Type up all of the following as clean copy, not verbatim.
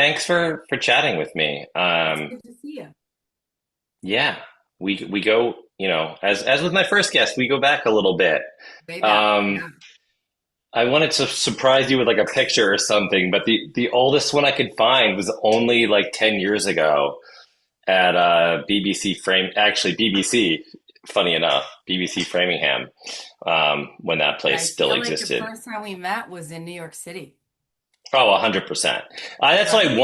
Thanks for chatting with me. It's good to see you. Yeah, we go, as with my first guest, we go back a little bit. Way back. Um, Yeah. I wanted to surprise you with like a picture or something, but the oldest one I could find was only like 10 years ago at BBC actually BBC, funny enough, BBC Framingham, when that But place I still feel like the existed. first time we met was in New York City. Oh, 100%. Right? That's what I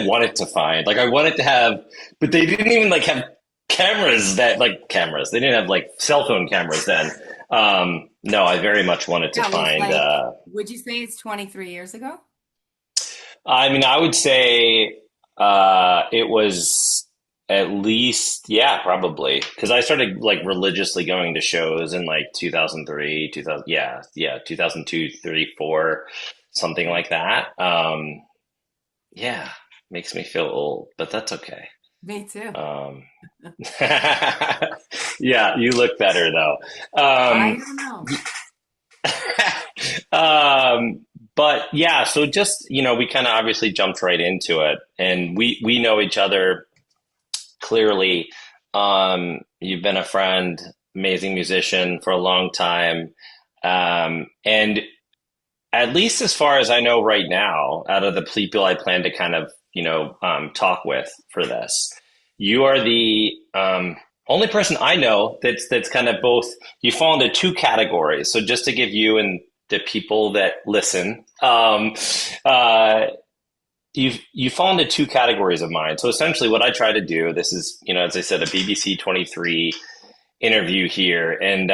wanted to find. Like I wanted to have, but they didn't even like have cameras. They didn't have like cell phone cameras then. No, I very much wanted to Yeah, it was find, like, would you say it's 23 years ago? I mean, I would say, it was at least, yeah, probably. Cause I started like religiously going to shows in like 2003, 2000, yeah, 2002, 3, 4, something Yeah, like that. Yeah, makes me feel old, but that's okay. me too. Um, yeah, you look better though. I Um, don't know. um, but yeah, so just, we kind of obviously jumped right into it and we know each other clearly. You've been a friend, amazing musician for a long time. And at least as far as I know right now, out of the people I plan to kind of, talk with for this, you are the only person I know that's kind of both. You fall into two categories. So just to give you and the people that listen, uh, you fall into two categories of mine. So essentially, what I try to do, this is, as I said, a BBC23 interview here, and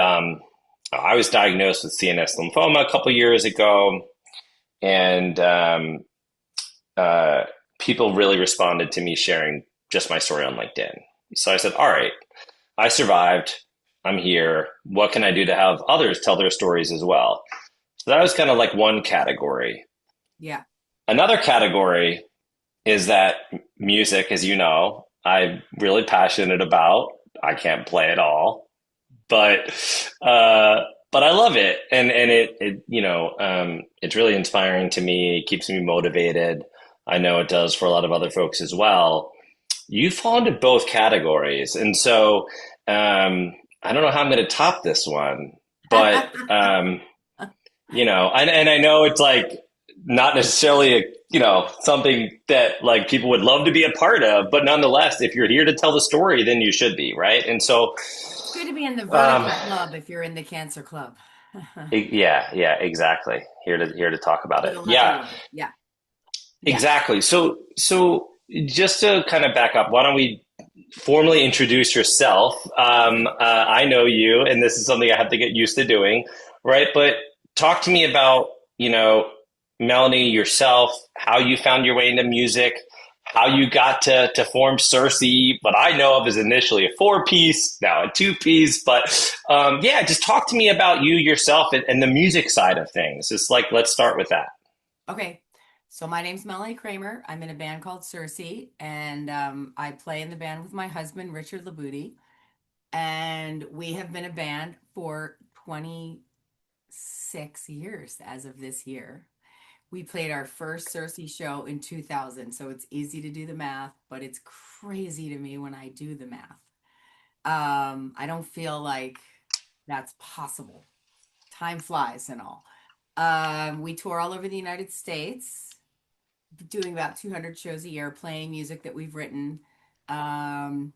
I was diagnosed with CNS lymphoma a couple years ago, and uh, people really responded to me sharing just my story on LinkedIn. So I said, all right, I survived. I'm here. What can I do to have others tell their stories as well? So that was kind of like one category. Yeah. Another category is that music, as you know, I'm really passionate about. I can't play it all, but uh, but I love it, and it's really inspiring to me. It keeps me motivated. I know it does for a lot of other folks as well. You fall into both categories, and so I don't know how I'm going to top this one, but and I know it's like not necessarily something that like people would love to be a part of, but nonetheless, if you're here to tell the story, then you should be, right? And so, It's good to be in the um, vertical club if you're in the cancer club. yeah, exactly. Here to talk about Or it. the lucky Yeah, one. Yeah. Yeah. exactly. So just to kind of back up, why don't we formally introduce yourself? I know you, and this is something I have to get used to doing, right? But talk to me about, you know, Melanie, yourself, how you found your way into music, how you got to form Sirsy, what I know of is initially a four-piece, now a two-piece. But yeah, just talk to me about you yourself and the music side of things. It's like, let's start with that. Okay. So my name's Melanie Krahmer. I'm in a band called Sirsy, and I play in the band with my husband, Richard Libutti. And we have been a band for 26 years as of this year. We played our first Cersei show in 2000, so it's easy to do the math, but it's crazy to me when I do the math. I don't feel like that's possible. Time flies and all. We tour all over the United States, doing about 200 shows a year, playing music that we've written. Um,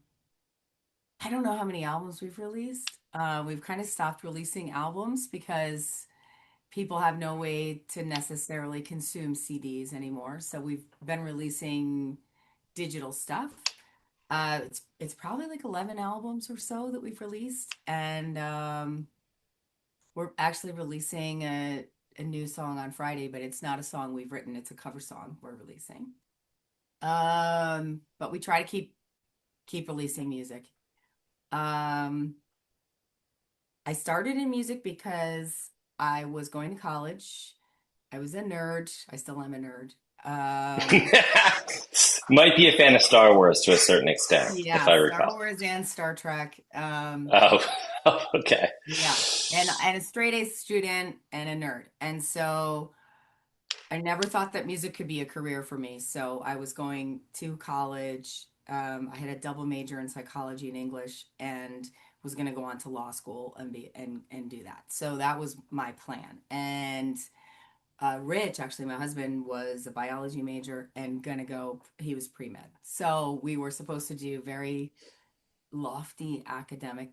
I don't know how many albums we've released. We've kind of stopped releasing albums because people have no way to necessarily consume CDs anymore. So we've been releasing digital stuff. It's probably like 11 albums or so that we've released, and we're actually releasing a new song on Friday, but it's not a song we've written. It's a cover song we're releasing. But we try to keep releasing music. Um, I started in music because I was going to college. I was a nerd. I still am a nerd. Um, Might be a fan of Star Wars to a certain extent, if yeah, I Star recall. Wars and Star Trek. Oh, okay. Yeah, and a straight A student and a nerd. And so I never thought that music could be a career for me. So I was going to college. I had a double major in psychology and English, and was going to go on to law school and be and do that. So that was my plan. And Rich, actually, my husband, was a biology major and gonna go. He was pre-med. So we were supposed to do very lofty academic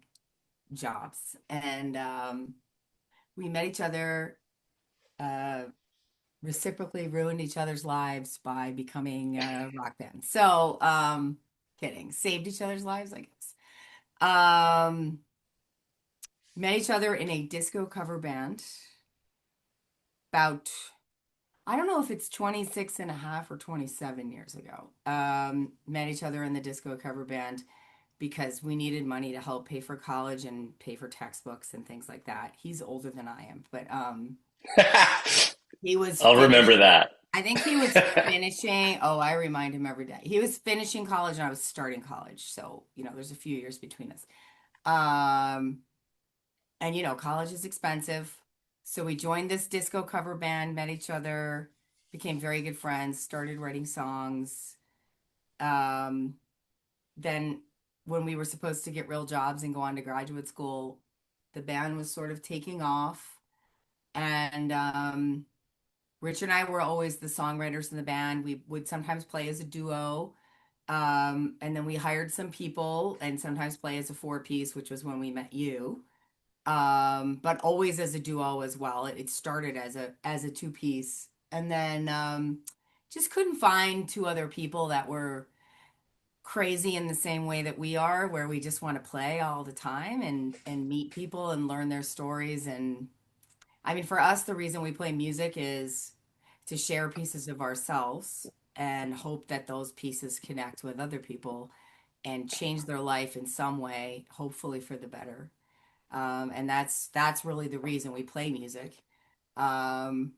jobs, and we met each other. Uh, Reciprocally ruined each other's lives by becoming a rock band. So, kidding. Saved each other's lives, I guess. Um, Met each other in a disco cover band about, I don't know if it's 26 and a half or 27 years ago. Met each other in the disco cover band because we needed money to help pay for college and pay for textbooks and things like that. He's older than I am, but he was I'll remember finishing. that. I think he was finishing. Oh, I remind him every day. He was finishing college and I was starting college. So, there's a few years between us. Um, and college is expensive. So we joined this disco cover band, met each other, became very good friends, started writing songs. Um, then when we were supposed to get real jobs and go on to graduate school, the band was sort of taking off. And Rich and I were always the songwriters in the band. We would sometimes play as a duo. And then we hired some people and sometimes play as a four piece, which was when we met you. But always as a duo as well. It started as a two piece. And then just couldn't find two other people that were crazy in the same way that we are, where we just want to play all the time and meet people and learn their stories. And I mean, for us, the reason we play music is to share pieces of ourselves and hope that those pieces connect with other people and change their life in some way, hopefully for the better. And that's really the reason we play music. Um,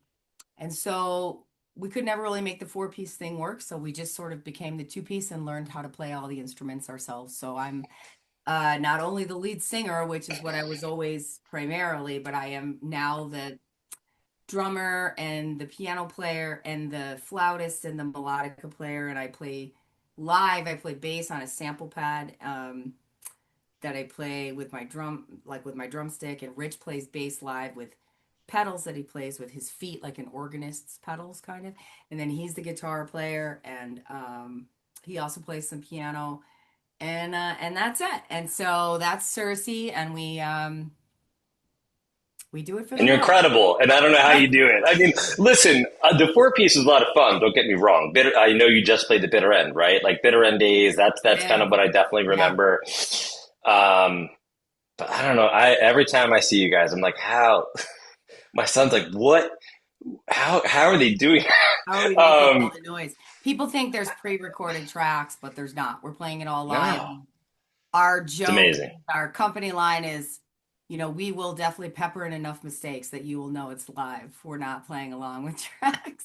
and so we could never really make the four piece thing work, so we just sort of became the two piece and learned how to play all the instruments ourselves. So I'm not only the lead singer, which is what I was always primarily, but I am now the drummer and the piano player and the flautist and the melodica player. And I play live. I play bass on a sample pad that I play with my drum, like with my drumstick. And Rich plays bass live with pedals that he plays with his feet, like an organist's pedals, kind of. And then he's the guitar player, and he also plays some piano. And that's it. And so that's Sirsy, and we do it for the And you're love. incredible. And I don't know how you do it. I mean, listen, the four piece is a lot of fun. Don't get me wrong. Bitter, I know you just played the bitter end, right? Like bitter end days. That's kind of Yeah. what I definitely Yeah. remember. Um, but I don't know. I every time I see you guys, I'm like, how? My son's like, what? How are they doing? How are we making all um, the noise? People think there's pre-recorded tracks, but there's not. We're playing it all live. no, Our it's joke, amazing. our company line is, we will definitely pepper in enough mistakes that you will know it's live. We're not playing along with tracks.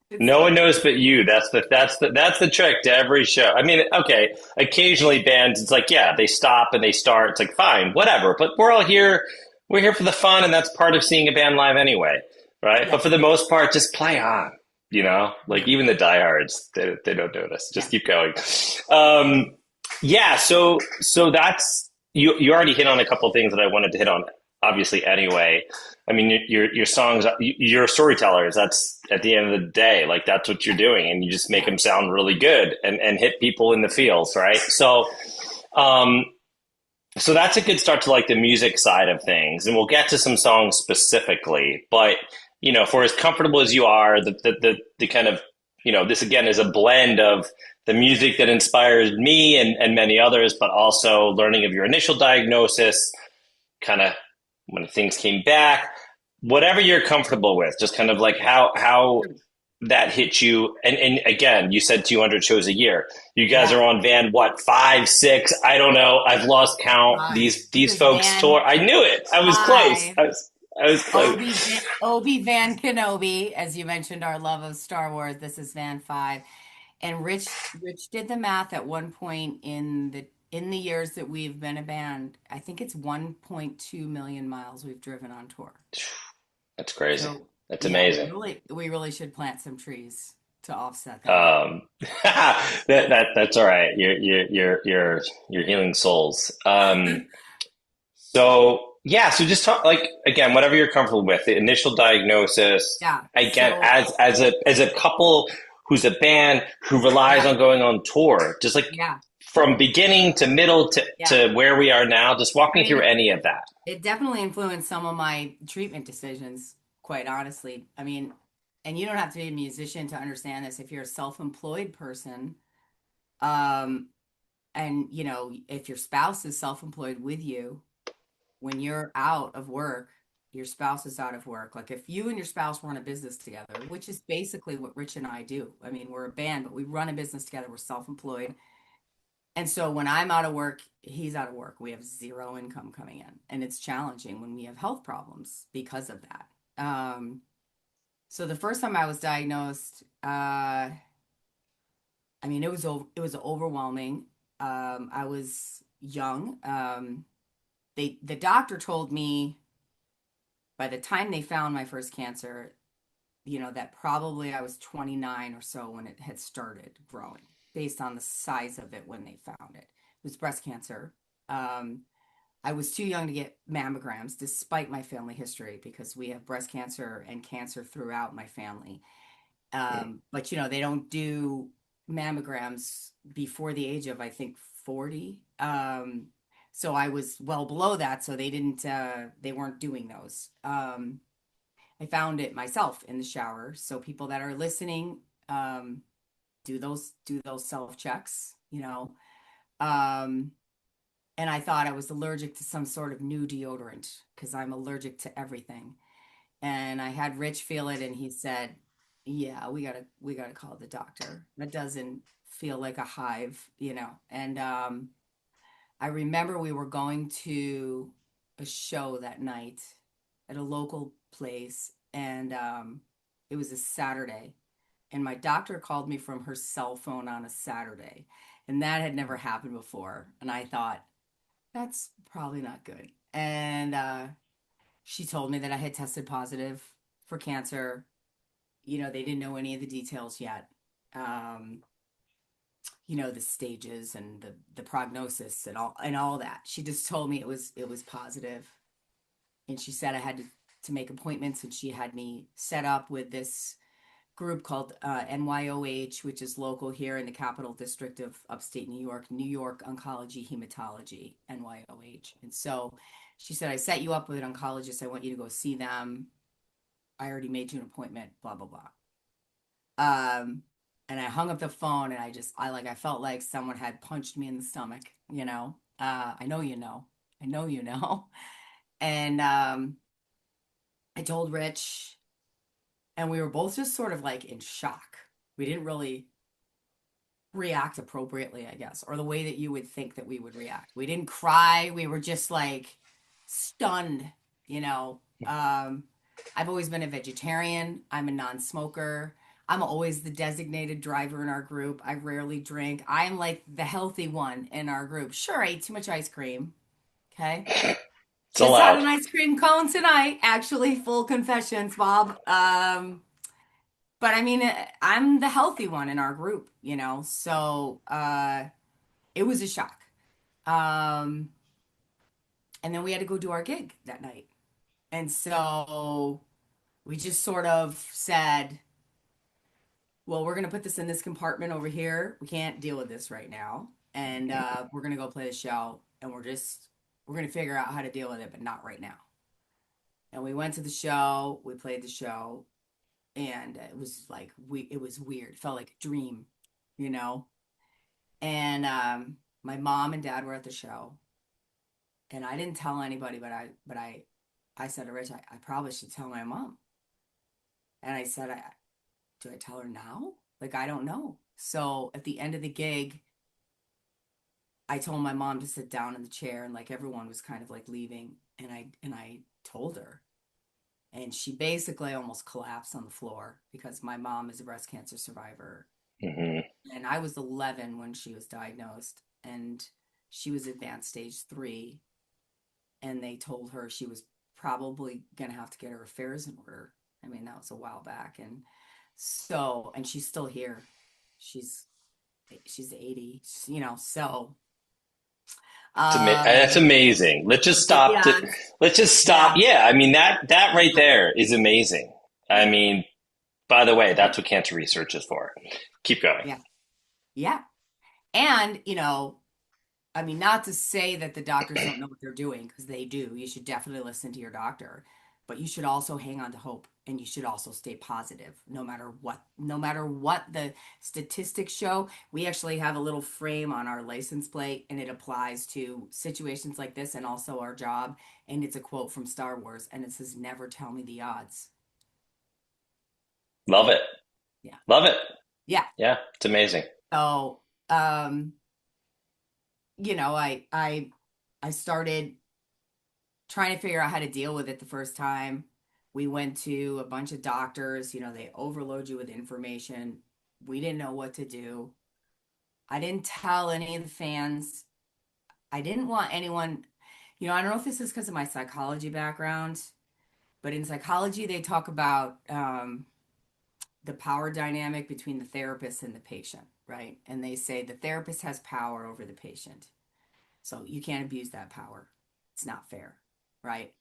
It's No one so knows but you. That's the trick to every show. I mean, okay, occasionally bands, it's like, yeah, they stop and they start. It's like, fine, whatever. But we're all here. We're here for the fun, and that's part of seeing a band live anyway, right? yeah, But for the most part, just play on. Like yeah, even the diehards, they don't notice. yeah. Just keep going. Um, yeah. So that's you. Already hit on a couple of things that I wanted to hit on. Obviously, anyway. I mean, your songs, you're storytellers. That's at the end of the day, like that's what you're doing, and you just make Yeah. them sound really good and hit people in the feels, right? Um, so that's a good start to like the music side of things, and we'll get to some songs specifically. But for as comfortable as you are, the kind of this again is a blend of the music that inspires me and many others, but also learning of your initial diagnosis, kind of when things came back, whatever you're comfortable with, just kind of like how that hit you. And again, you said 200 shows a year. You guys Yeah. are on van, what, 5, 6? I don't know. I've lost count. Right. This These is folks Van tour. I knew it. I was close. 5. I was close. Obi Van Kenobi, as you mentioned, our love of Star Wars. This is Van 5. And Rich did the math at one point in the years that we've been a band. I think it's 1.2 million miles we've driven on tour. That's crazy. So That's Yeah, amazing. we really should plant some trees to offset that. Um, that's all right. You're healing souls. So yeah, so just talk like again, whatever you're comfortable with. The initial diagnosis, Yeah. again, So, as a couple who's a band who relies yeah, on going on tour, just like yeah, from beginning to middle yeah. to where we are now, just walk I me through mean, any of that. it definitely influenced some of my treatment decisions, quite honestly. I mean, and you don't have to be a musician to understand this. If you're a self-employed person, um, and if your spouse is self-employed with you, when you're out of work, your spouse is out of work. Like if you and your spouse run a business together, which is basically what Rich and I do. I mean, we're a band, but we run a business together. We're self-employed. And so when I'm out of work, he's out of work. We have zero income coming in. And it's challenging when we have health problems because of that. So the first time I was diagnosed, I mean, it was overwhelming. I was young. The doctor told me by the time they found my first cancer, that probably I was 29 or so when it had started growing, based on the size of it when they found it. It was breast cancer. Um, I was too young to get mammograms, despite my family history, because we have breast cancer and cancer throughout my family. But they don't do mammograms before the age of, I think, 40. So I was well below that, so they weren't doing those. I found it myself in the shower. So people that are listening, do those self checks, Um, and I thought I was allergic to some sort of new deodorant because I'm allergic to everything. And I had Rich feel it, and he said, "Yeah, we gotta call the doctor. That doesn't feel like a hive." And I remember we were going to a show that night at a local place, and it was a Saturday. And my doctor called me from her cell phone on a Saturday, and that had never happened before. And I thought, that's probably not good. And she told me that I had tested positive for cancer. They didn't know any of the details yet. Um, the stages and the prognosis and all that. She just told me it was positive, and she said I had to make appointments, and she had me set up with this group called NYOH, which is local here in the Capital District of upstate New York Oncology Hematology, NYOH. And so she said, I set you up with an oncologist. I want you to go see them. I already made you an appointment, blah, blah, blah. And I hung up the phone, and I felt like someone had punched me in the stomach. I know you know. I know you know. And I told Rich, and we were both just sort of like in shock. We didn't really react appropriately, I guess, or the way that you would think that we would react. We didn't cry. We were just like stunned, you know. Um, I've always been a vegetarian. I'm a non-smoker. I'm always the designated driver in our group. I rarely drink. I'm like the healthy one in our group. Sure, I ate too much ice cream. Okay. It's Just had allowed. an ice cream cone tonight. Actually, full confessions, Bob. But I mean, I'm the healthy one in our group. So it was a shock. Um, and then we had to go do our gig that night. And so we just sort of said, well, we're going to put this in this compartment over here. We can't deal with this right now. And we're going to go play the show, and we're going to figure out how to deal with it, but not right now. And we went to the show, we played the show, and it was like it was weird. It felt like a dream, you know. And my mom and dad were at the show, and I didn't tell anybody, but I said to Rich, I probably should tell my mom. And I said, do I tell her now? Like, I don't know. So at the end of the gig, I told my mom to sit down in the chair, and like everyone was kind of like leaving, and I told her, and she basically almost collapsed on the floor because my mom is a breast cancer survivor, Hmm. and I was 11 when she was diagnosed, and she was advanced stage 3, and they told her she was probably going to have to get her affairs in order. I mean, that was a while back. And so, and she's still here. She's she's 80, you know, so That's um amazing. yeah, Let's just stop. yeah, Yeah, I mean that right there is amazing. I yeah, mean, by the way, yeah, that's what cancer research is for. Keep going. yeah, yeah. And, you know, I mean, not to say that the doctors don't know what they're doing, because they do. You should definitely listen to your doctor, but you should also hang on to hope, and you should also stay positive no matter what. No matter what the statistics show. We actually have a little frame on our license plate, and it applies to situations like this and also our job. And it's a quote from Star Wars, and it says, "Never tell me the odds." Love it. Yeah. Love it. Yeah. Yeah, it's amazing. So, you know, I started trying to figure out how to deal with it the first time. We went to a bunch of doctors, you know, they overload you with information. We didn't know what to do. I didn't tell any of the fans. I didn't want anyone, you know, I don't know if this is because of my psychology background, but in psychology, they talk about the power dynamic between the therapist and the patient, right? And they say the therapist has power over the patient. So you can't abuse that power. It's not fair, right?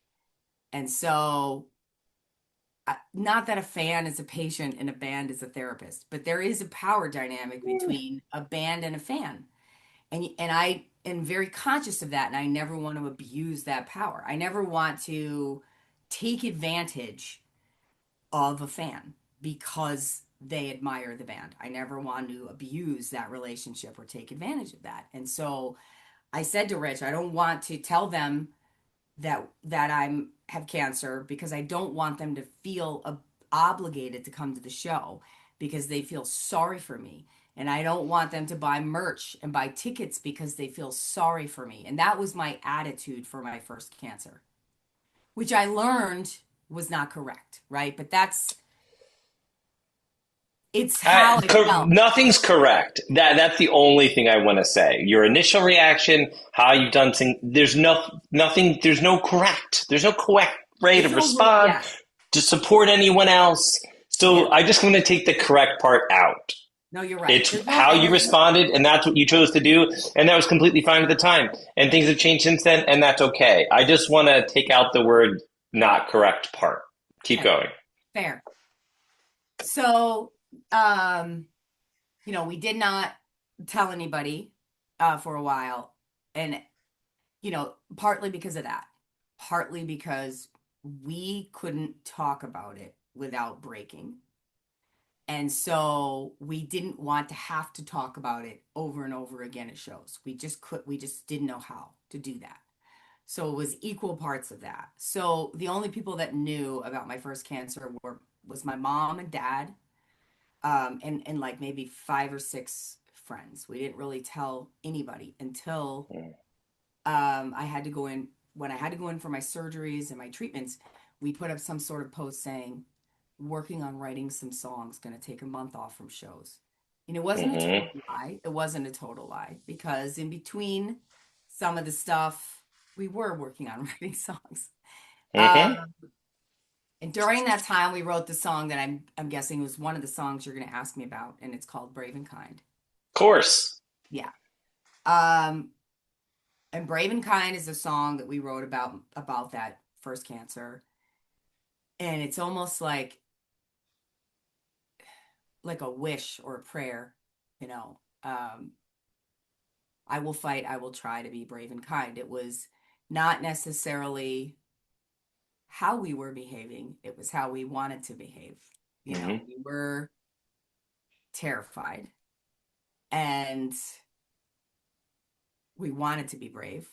And so not that a fan is a patient and a band is a therapist, but there is a power dynamic between a band and a fan. And I am very conscious of that, and I never want to abuse that power. I never want to take advantage of a fan because they admire the band. I never want to abuse that relationship or take advantage of that. And so I said to Rich, I don't want to tell them that I'm have cancer because I don't want them to feel obligated to come to the show because they feel sorry for me. And I don't want them to buy merch and buy tickets because they feel sorry for me. And that was my attitude for my first cancer, which I learned was not correct, right? But it's how I felt. Nothing's correct. That's the only thing I want to say. Your initial reaction, how you've done things. There's nothing. There's no correct. There's no correct way to There's no, respond yeah, to support anyone else. yeah. So I just want to take the correct part out. No, you're right. It's There's no, how and you there's no, responded, and that's what you chose to do, and that was completely fine at the time. And things have changed since then, and that's okay. I just want to take out the word "not correct" part. Keep okay, going. fair. So, um, you know, we did not tell anybody for a while. And, you know, partly because of that, partly because we couldn't talk about it without breaking. And so we didn't want to have to talk about it over and over again at shows. We just didn't know how to do that. So it was equal parts of that. So the only people that knew about my first cancer was my mom and dad, and like maybe five or six friends. We didn't really tell anybody until I had to go in. When I had to go in for my surgeries and my treatments, we put up some sort of post saying, working on writing some songs, going to take a month off from shows. And it wasn't a total Mm-hmm. lie. It wasn't a total lie because in between some of the stuff, we were working on writing songs. Mm-hmm. Um, and during that time, we wrote the song that I'm guessing was one of the songs you're going to ask me about, and it's called "Brave and Kind." Of course. Yeah. Um, and "Brave and Kind" is a song that we wrote about that first cancer, and it's almost like a wish or a prayer, you know. I will fight. I will try to be brave and kind. It was not necessarily how we were behaving; it was how we wanted to behave. You know, Mm-hmm. we were terrified and we wanted to be brave.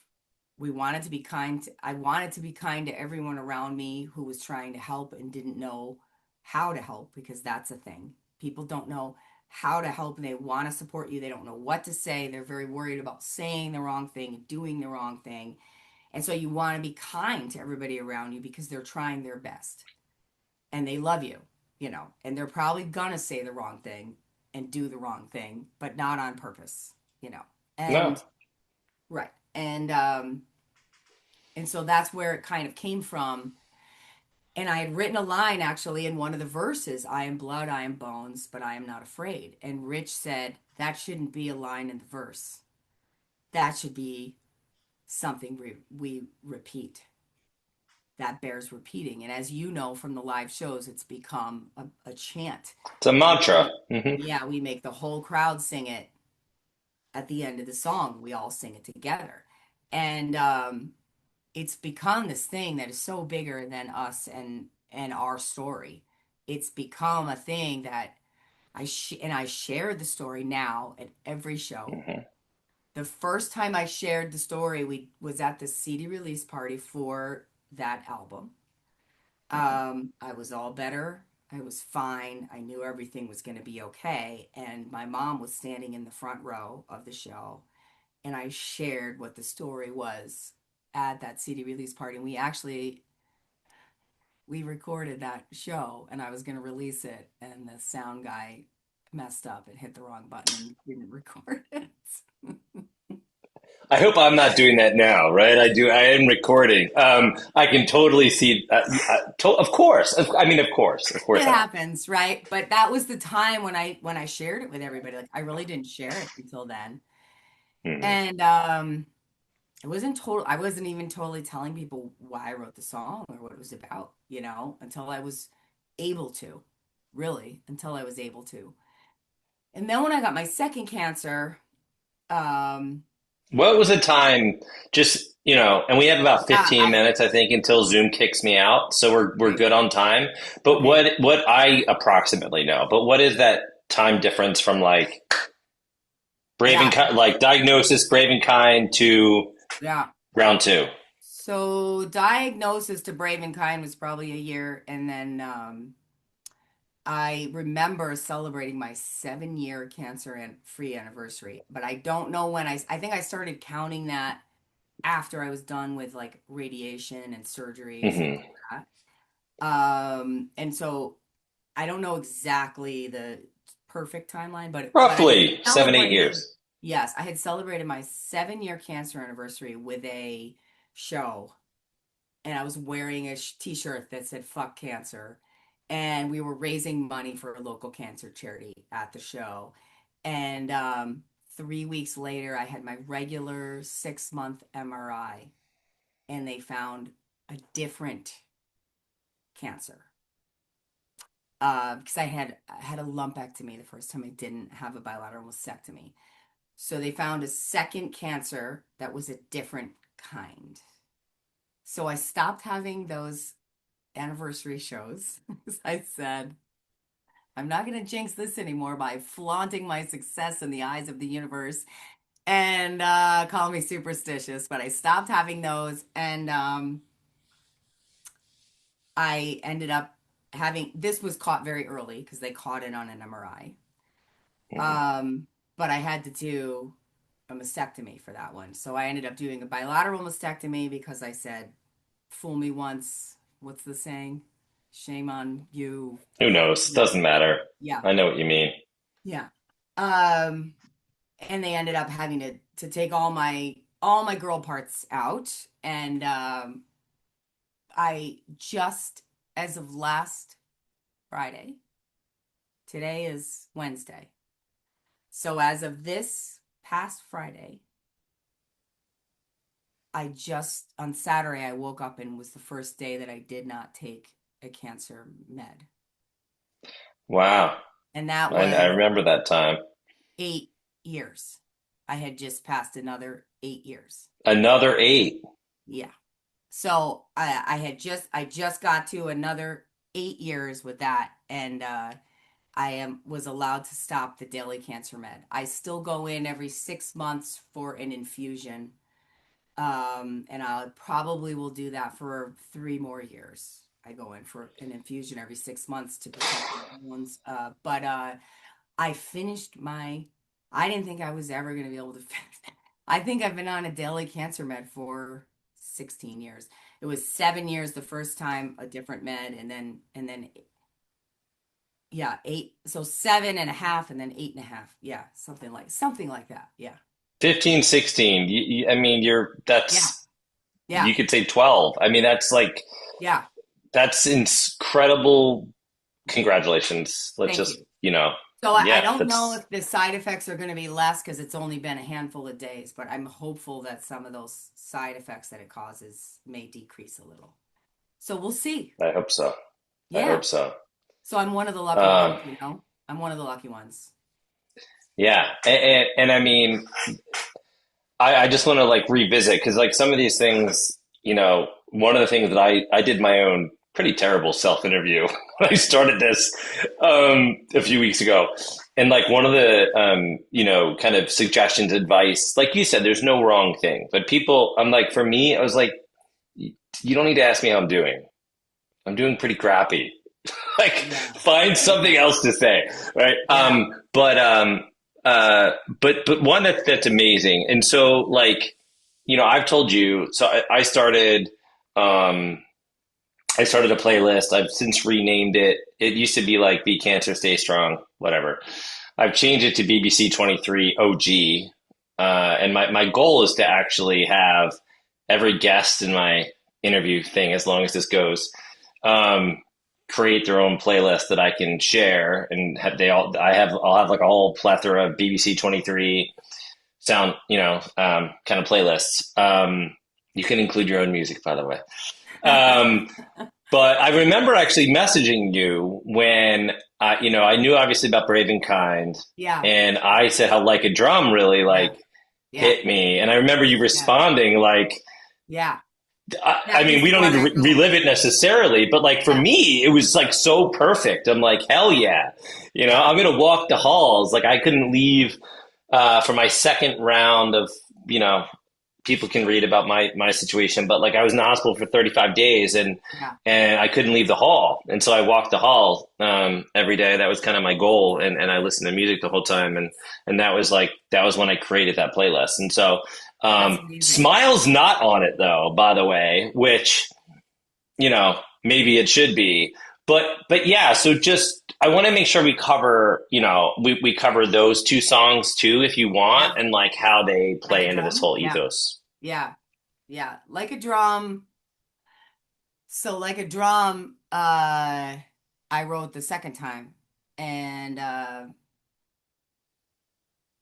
We wanted to be kind. I wanted to be kind to everyone around me who was trying to help and didn't know how to help because that's a thing. People don't know how to help and they want to support you. They don't know what to say. They're very worried about saying the wrong thing, doing the wrong thing. And so you want to be kind to everybody around you because they're trying their best and they love you, you know, and they're probably going to say the wrong thing and do the wrong thing, but not on purpose, you know. No. And right. And so that's where it kind of came from. And I had written a line actually in one of the verses, I am blood, I am bones, but I am not afraid. And Rich said, that shouldn't be a line in the verse. That should be something we repeat. That bears repeating. And as you know from the live shows, it's become a chant. It's a And mantra. Hmm. yeah, we make the whole crowd sing it at the end of the song. We all sing it together. And it's become this thing that is so bigger than us and our story. It's become a thing that I share the story now at every show. Hmm. The first time I shared the story, we was at the CD release party for that album. I was all better. I was fine. I knew everything was going to be okay. And my mom was standing in the front row of the show, and I shared what the story was at that CD release party. And we recorded that show, and I was going to release it, and the sound guy messed up and hit the wrong button and didn't record it. I hope I'm not doing that now, right? I am recording. I can totally see. Of course. I mean, of course It I am. happens, right? But that was the time when I shared it with everybody. Like I really didn't share it until then. Hmm. And I wasn't even totally telling people why I wrote the song or what it was about, until I was able to. Really, until I was able to. And then when I got my second cancer, um What was the time? Just and we have about yeah, 15 minutes, I think, until Zoom kicks me out, so we're okay, good on time. But okay. what I approximately know, but what is that time difference from like Brave and Yeah, Kind, like diagnosis, Brave and Kind to yeah. round two? So diagnosis to Brave and Kind was probably a year, and then I remember celebrating my 7 year cancer and free anniversary, but I don't know when I think I started counting that after I was done with like radiation and surgery and stuff Hmm. like that. And so I don't know exactly the perfect timeline, but I had Roughly 7, 8 celebrated, years. yes, I had celebrated my 7 year cancer anniversary with a show, and I was wearing a t-shirt that said "fuck cancer," and we were raising money for a local cancer charity at the show. And 3 weeks later, I had my regular 6 month MRI, and they found a different cancer. Because I had a lumpectomy the first time. I didn't have a bilateral mastectomy, so they found a second cancer that was a different kind. So I stopped having those anniversary shows. I said, I'm not going to jinx this anymore by flaunting my success in the eyes of the universe and call me superstitious. But I stopped having those, and I ended up having this was caught very early because they caught it on an MRI. Hmm. Um, but I had to do a mastectomy for that one. So I ended up doing a bilateral mastectomy because I said, fool me once. What's the saying? Shame on you. Who knows? Yeah. Doesn't matter. Yeah. I know what you mean. Yeah. Um, and they ended up having to take all my girl parts out. And I just as of last Friday, today is Wednesday. So as of this past Friday, I just on Saturday I woke up and was the first day that I did not take a cancer med. Wow. And that I was remember that time. 8 years. I had just passed another 8 years. Another 8. Yeah. So I just got to another 8 years with that, and was allowed to stop the daily cancer med. I still go in every 6 months for an infusion, and I probably will do that for 3 more years. I go in for an infusion every 6 months to protect my bones. But I finished my. I didn't think I was ever going to be able to finish. I think I've been on a daily cancer med for 16 years. It was 7 years the first time, a different med, and then yeah, eight. So 7.5, and then 8.5. Yeah, something like that. Yeah, 15, 16. I mean, yeah, that's, yeah, you could say 12. I mean, that's like, yeah. That's incredible. Congratulations. Let's Thank just, you. So I yeah, don't know that's, if the side effects are going to be less because it's only been a handful of days, but I'm hopeful that some of those side effects that it causes may decrease a little. So we'll see. I hope so. I Yeah. hope so. So I'm one of the lucky Um, ones, you know? I'm one of the lucky ones. yeah. And I mean, I just want to like revisit because like some of these things, one of the things that I did my own pretty terrible self interview when I started this a few weeks ago. And like one of the, kind of suggestions, advice, like you said, there's no wrong thing. But people, I'm like, for me, I was like, you don't need to ask me how I'm doing. I'm doing pretty crappy. Like, Yeah. find something Yeah. else to say, right? Yeah. But one that's amazing. And so, like, I've told you. So um, I started a playlist. I've since renamed it. It used to be like "Be Cancer, Stay Strong," whatever. I've changed it to BBC23 OG, and my goal is to actually have every guest in my interview thing, as long as this goes, um, create their own playlist that I can share, and have they all. I'll have like a whole plethora of BBC23 sound, kind of playlists. You can include your own music, by the way. Um, but I remember actually messaging you when I knew obviously about Brave and Kind, Yeah. and I said how Like a Drum really Yeah. like Yeah. hit me, and I remember you Yeah. responding like, Yeah. I That mean, is we the don't need one to I wrote. relive it necessarily, but like for Yeah. me, it was like so perfect. I'm like, hell yeah, Yeah. I'm gonna walk the halls. Like I couldn't leave for my second round of you know people can read about my situation, but like I was in the hospital for 35 days Yeah. and I couldn't leave the hall. And so I walked the hall every day. That was kind of my goal. And I listened to music the whole time. And that was when I created that playlist. And so That's amazing. Smile's not on it though, by the way, which, maybe it should be. But yeah, so just I want to make sure we cover, we cover those two songs too, if you Yeah. want, and like how they Like play a into this drum. whole Yeah. ethos. Yeah. Yeah. Like a drum. So like a drum, I wrote the second time and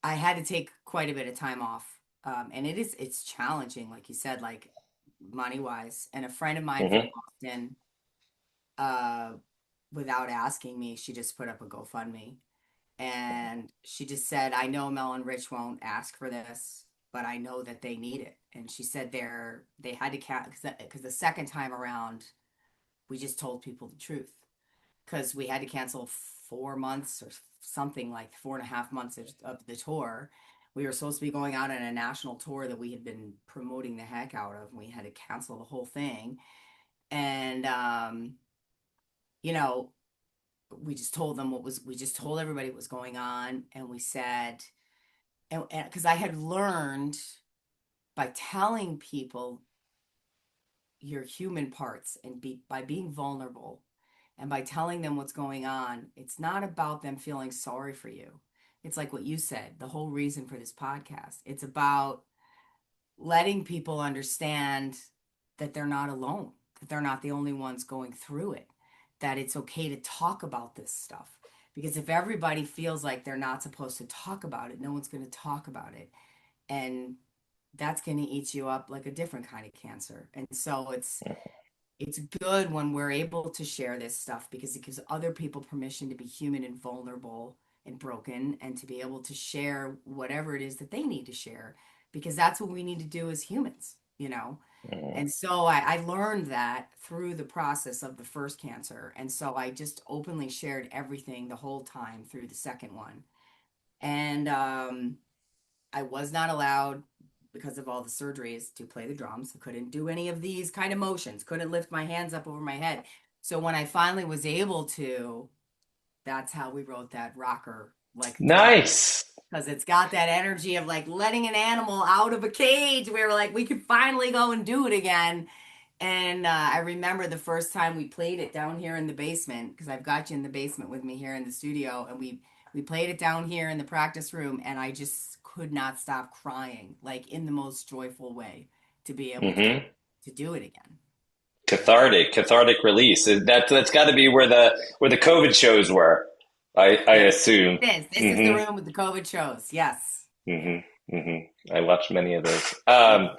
I had to take quite a bit of time off. And it's challenging, like you said, like money wise. And a friend of mine from Hmm. Boston, uh, without asking me, she just put up a GoFundMe. And she just said, I know Mel and Rich won't ask for this, but I know that they need it. And she said they had to count because the second time around, we just told people the truth because we had to cancel 4 months or something like 4.5 months of the tour. We were supposed to be going out on a national tour that we had been promoting the heck out of. And we had to cancel the whole thing. And, you know, we just told everybody what was going on. And we said, and because I had learned by telling people your human parts and by being vulnerable and by telling them what's going on, it's not about them feeling sorry for you. It's like what you said, the whole reason for this podcast. It's about letting people understand that they're not alone, that they're not the only ones going through it, that it's okay to talk about this stuff. Because if everybody feels like they're not supposed to talk about it, no one's going to talk about it. And that's going to eat you up like a different kind of cancer. And so it's good when we're able to share this stuff because it gives other people permission to be human and vulnerable and broken and to be able to share whatever it is that they need to share because that's what we need to do as humans. And so I learned that through the process of the first cancer. And so I just openly shared everything the whole time through the second one. And I was not allowed because of all the surgeries to play the drums. I couldn't do any of these kind of motions, couldn't lift my hands up over my head. So when I finally was able to, that's how we wrote that rocker like a drum Nice. because it's got that energy of like letting an animal out of a cage. We were like, we could finally go and do it again. And I remember the first time we played it down here in the basement because I've got you in the basement with me here in the studio, and we played it down here in the practice room, and I just could not stop crying, like in the most joyful way, to be able Hmm. to do it again. cathartic release. That's got to be where the COVID shows were. I It assume. is. This is the Hmm. room with the COVID shows. Yes. Hmm. Hmm. I watched many of those. Yeah.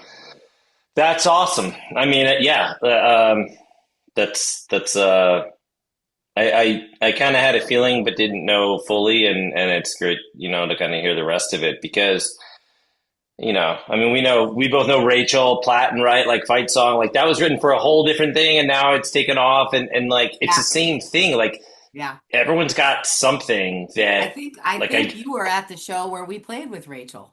That's awesome. I mean, yeah. That's I kind of had a feeling, but didn't know fully, and it's great, to kind of hear the rest of it because, I mean, we both know Rachel Platten, right? Like Fight Song, like that was written for a whole different thing, and now it's taken off, and like it's the Yeah. same thing. Like Yeah. everyone's got something I that, think I like think you were at the show where we played with Rachel.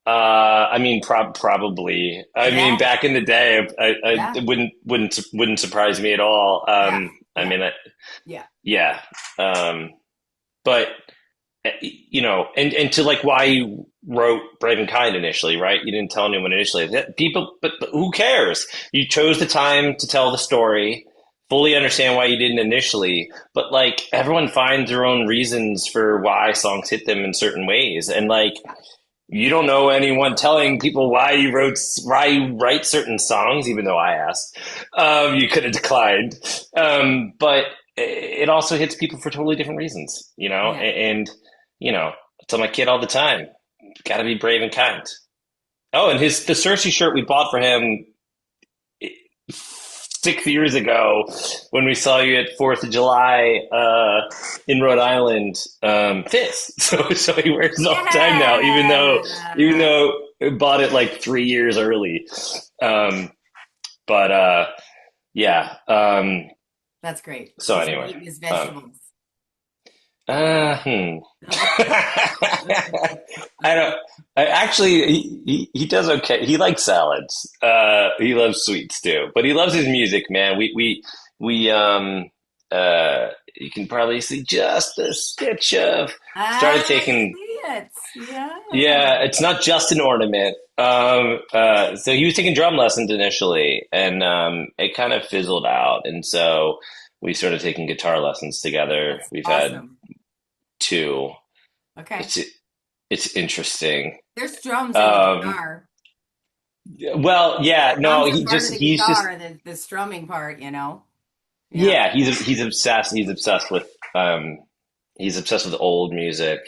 I mean, probably. I mean, Yeah. back in the day, Yeah. it wouldn't surprise me at all. Yeah. I Yeah. mean, Yeah. yeah. But and to like why you wrote Brave and Kind initially, right? You didn't tell anyone initially. People, but who cares? You chose the time to tell the story. Fully understand why you didn't initially, but like everyone finds their own reasons for why songs hit them in certain ways, and like you don't know anyone telling people why you write certain songs, even though I asked. You could have declined, but it also hits people for totally different reasons, Yeah. and I tell my kid all the time, got to be brave and kind. Oh, and the Sirsy shirt we bought for him 6 years ago when we saw you at 4th of July in Rhode Island fits. So he wears it all the time now, even Yeah. though I bought it like 3 years early. Um, but yeah. That's great. So He's been anyway, eating his um, vegetables. hmm. I don't. I actually, he does okay. He likes salads. He loves sweets too, but he loves his music, man. We you can probably see just a stitch of started I taking. see it. Yeah. Yeah, it's not just an ornament. So he was taking drum lessons initially, and it kind of fizzled out, and so we started taking guitar lessons together. That's We've had awesome. two. Okay. It's it's interesting. There's drums in the Um, guitar. well, yeah, no, Drums are part of the he's just guitar, the strumming part. Yeah. yeah, he's obsessed. He's obsessed with old music.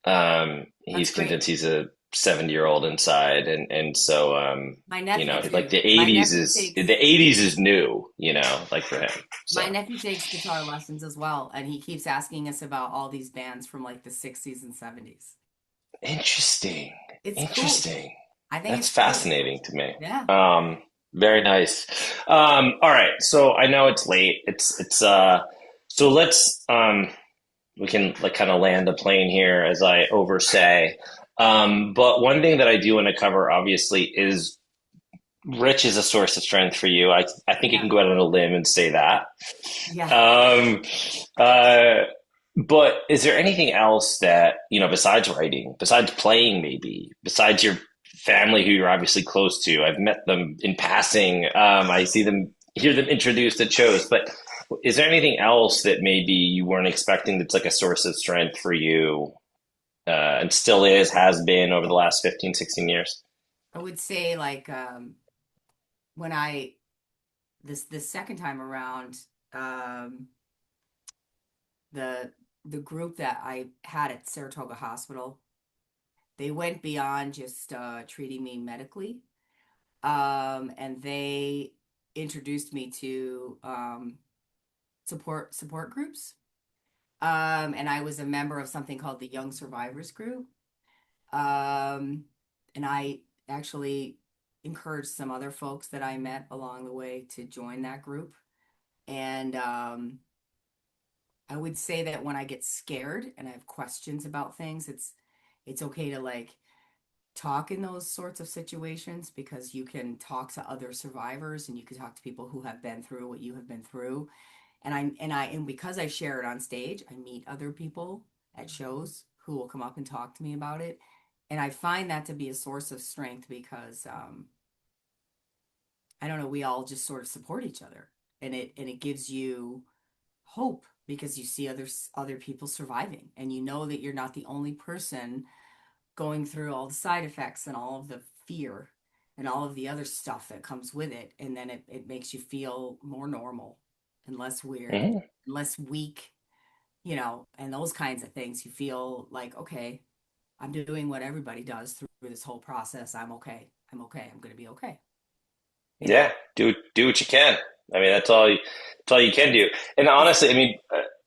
That's He's great. convinced he's a 70-year-old inside, and so My nephew like too. My nephew the takes 80s is new, like for him. my So nephew takes guitar lessons as well, and he keeps asking us about all these bands from like the 60s and 70s. interesting, It's cool. interesting. I think That's it's cool. fascinating to me. Yeah. Very nice. All right, so I know it's late. So let's we can like kind of land the plane here as I oversay. But one thing that I do want to cover, obviously, is Rich is a source of strength for you. I think you Yeah. can go out on a limb and say that. Yeah. Um, uh, but is there anything else that, besides writing, besides playing, maybe, besides your family who you're obviously close to? I've met them in passing. I hear them introduced at shows, but is there anything else that maybe you weren't expecting that's like a source of strength for you, and still has been over the last 15, 16 years? I would say like when I this second time around, um the the group that I had at Saratoga Hospital, they went beyond just treating me medically. And they introduced me to support groups. And I was a member of something called the Young Survivors Group. And I actually encouraged some other folks that I met along the way to join that group. And I would say that when I get scared and I have questions about things, it's okay to like talk in those sorts of situations because you can talk to other survivors and you can talk to people who have been through what you have been through. And because I share it on stage, I meet other people at shows who will come up and talk to me about it. And I find that to be a source of strength because I don't know, we all just sort of support each other. And it gives you hope because you see other people surviving and you know that you're not the only person going through all the side effects and all of the fear. and all of the other stuff that comes with it. And then it makes you feel more normal and less weird Hmm. and less weak, and those kinds of things. You feel like, okay, I'm doing what everybody does through this whole process. I'm okay. I'm okay. I'm going to be okay. You know, Yeah, do what you can. I mean, that's all you can do. And it's honestly, I mean,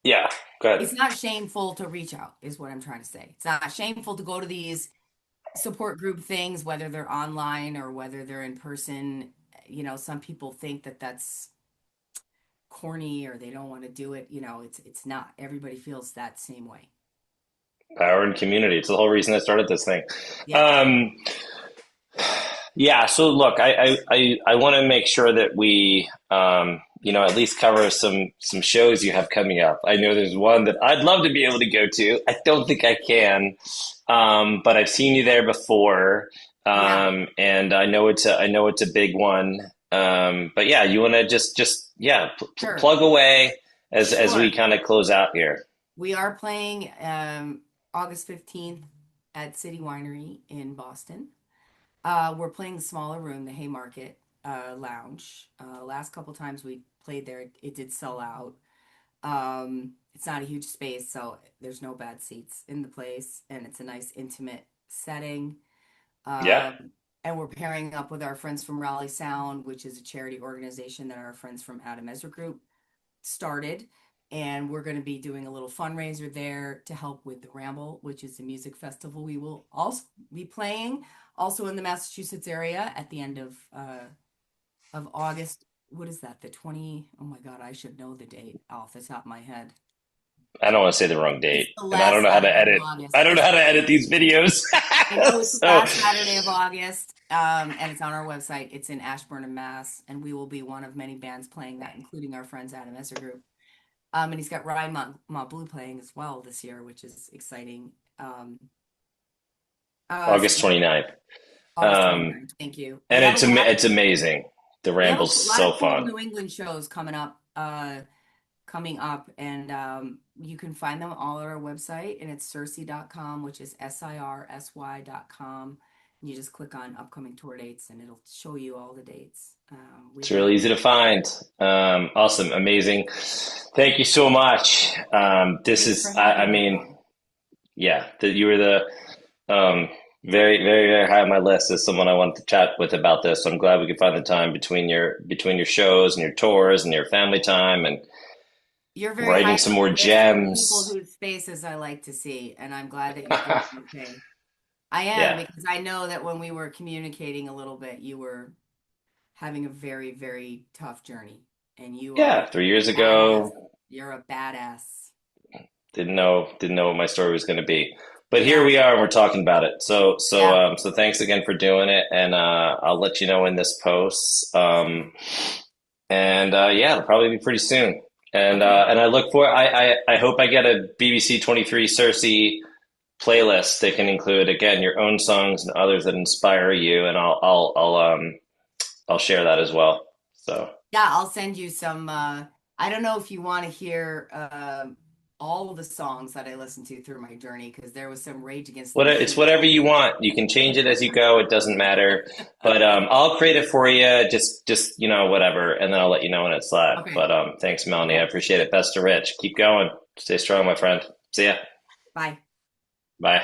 yeah, go ahead. it's not shameful to reach out, is what I'm trying to say. It's not shameful to go to these support group things, whether they're online or whether they're in person. Some people think that that's corny or they don't want to do it. It's not. Everybody feels that same way. Power and community. It's the whole reason I started this thing. Yep. Um, yeah. So look, I want to make sure that we, at least cover some shows you have coming up. I know there's one that I'd love to be able to go to. I don't think I can, but I've seen you there before, Yeah. and I know it's a big one. But yeah, you want to just yeah, Sure. plug away as we Sure. kind of close out here. We are playing August 15th at City Winery in Boston. We're playing the smaller room, the Haymarket Lounge. Last couple times we played there, it did sell out. It's not a huge space, so there's no bad seats in the place, and it's a nice intimate setting. Yeah. And we're pairing up with our friends from Raleigh Sound, which is a charity organization that our friends from Adam Ezra Group started. And we're going to be doing a little fundraiser there to help with the Ramble, which is a music festival we will also be playing also in the Massachusetts area at the end of August. What is that? The 20? Oh my God, I should know the date off the top of my head. I don't want to say the wrong It's date, the and I don't last know how to Saturday of edit. I August. don't know how to edit these videos. I know it's the So last Saturday of August, and it's on our website. It's in Ashburnham, Mass, and we will be one of many bands playing that, including our friends Adam Esser Group. And he's got Ryan Blue playing as well this year, which is exciting. So August yeah, 29th. August Um, 29th. Thank you. and it's amazing. The We have Ramble's a lot so of cool fun. New England shows coming up, and you can find them all at our website, and it's sirsy.com, which is sirsy.com. And you just click on upcoming tour dates, and it'll show you all the dates. It's We've got really easy to find. Awesome, amazing. Thank you so much. This Thanks for is, I having me, mean, Paul. yeah, that you were the very, very, very high on my list as someone I wanted to chat with about this. So I'm glad we could find the time between your shows and your tours and your family time and You're very writing high some on more the list of people gems. whose faces I like to see, and I'm glad that you're doing okay. I am, Yeah, because I know that when we were communicating a little bit, you were having a very, very tough journey, and you are yeah. 3 years a badass. ago, You're a badass. didn't know what my story was going to be, but here Yeah, we are, and we're talking about it. yeah. So thanks again for doing it, and I'll let you know when this posts. And yeah, it'll probably be pretty soon. Okay. And I look for I hope I get a BBC23 Cersei playlist that can include again your own songs and others that inspire you, and I'll share that as well. So Yeah, I'll send you some. I don't know if you want to hear all of the songs that I listened to through my journey, because there was some Rage Against the it's Machine. whatever you want. You can change it as you go. It doesn't matter. But I'll create it for you. Just whatever, and then I'll let you know when it's live. Okay. But thanks, Melanie. I Okay. appreciate it. Best to Rich. Keep going. Stay strong, my friend. See ya. Bye. Bye.